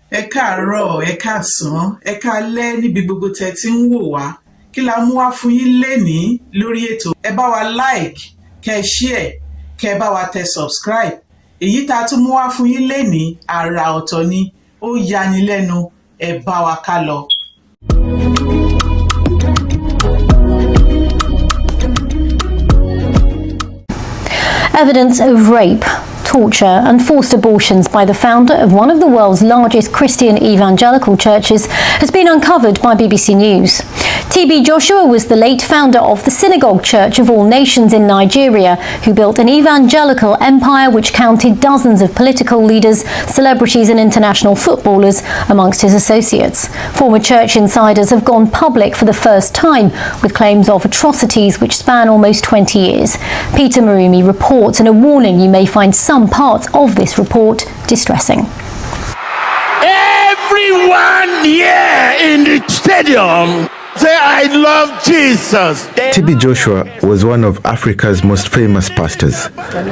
Ẹ káàárọ̀, ẹ káàsán, ẹ káalẹ́ níbi gbogbo tẹ́ ti ń wò wá. Kí la mú wá fún yín lénìí lórí ètò? Ẹ bá wa like, kẹ́ share, kẹ́ bá wa tẹ subscribe. Èyí tá a tún mú wá fún yín lénìí àrà ọ̀tọ̀ ni, ó yani lẹ́nu, ẹ bá wa ká lọ. Evidence of rape, torture and forced abortions by the founder of one of the world's largest Christian evangelical churches has been uncovered by BBC News. TB Joshua was the late founder of the Synagogue Church of All Nations in Nigeria, who built an evangelical empire which counted dozens of political leaders, celebrities and international footballers amongst his associates. Former church insiders have gone public for the first time with claims of atrocities which span almost 20 years. Peter Marumi reports, and a warning: you may find some parts of this report distressing. Everyone here in the stadium say, I love Jesus. TB Joshua was one of Africa's most famous pastors,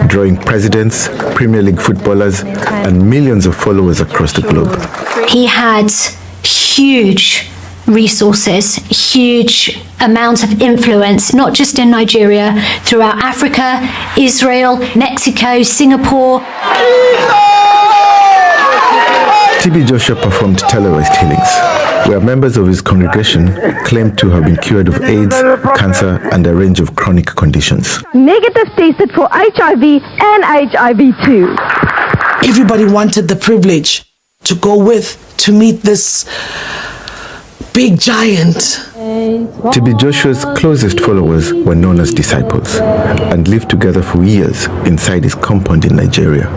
drawing presidents, Premier League footballers, and millions of followers across the globe. He had huge resources, huge amounts of influence, not just in Nigeria, throughout Africa, Israel, Mexico, Singapore. TB Joshua performed terrorized healings, where members of his congregation claimed to have been cured of AIDS, cancer, and a range of chronic conditions. Negative tested for HIV and HIV-2. Everybody wanted the privilege to go to meet this big giant. TB Joshua's closest followers were known as disciples and lived together for years inside his compound in Nigeria.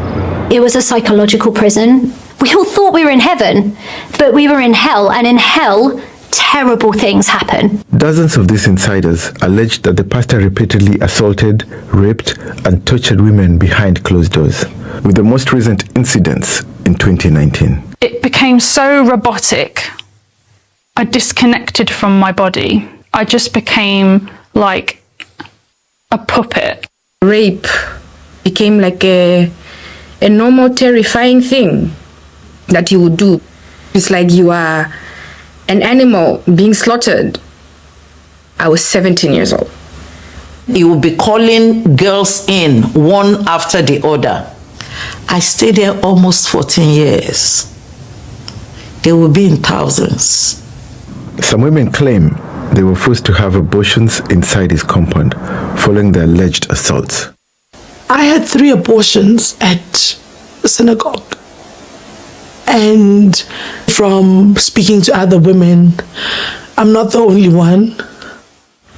It was a psychological prison. We all thought we were in heaven, but we were in hell, and in hell, terrible things happen. Dozens of these insiders alleged that the pastor repeatedly assaulted, raped, and tortured women behind closed doors, with the most recent incidents in 2019. It became so robotic. I disconnected from my body. I just became like a puppet. Rape became like a normal, terrifying thing that you would do. It's like you are an animal being slaughtered. I was 17 years old. He would be calling girls in one after the other. I stayed there almost 14 years. They will be in thousands. Some women claim they were forced to have abortions inside his compound following the alleged assaults. I had 3 abortions at the synagogue. And from speaking to other women, I'm not the only one.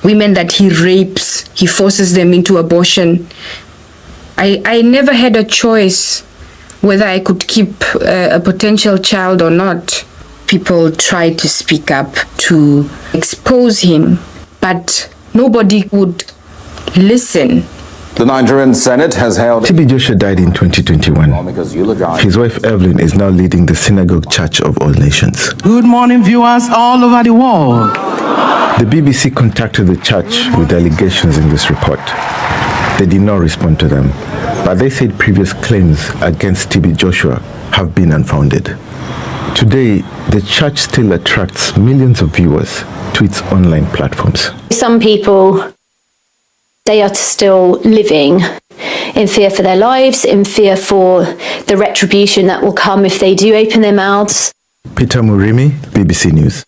Women that he rapes, he forces them into abortion. I never had a choice whether I could keep a potential child or not. People tried to speak up to expose him, but nobody would listen. The Nigerian Senate has held... TB Joshua died in 2021. His wife Evelyn is now leading the Synagogue Church of All Nations. Good morning, viewers all over the world. The BBC contacted the church with allegations in this report. They did not respond to them, but they said previous claims against TB Joshua have been unfounded. Today, the church still attracts millions of viewers to its online platforms. Some people, they are still living in fear for their lives, in fear for the retribution that will come if they do open their mouths. Peter Marumi, BBC News.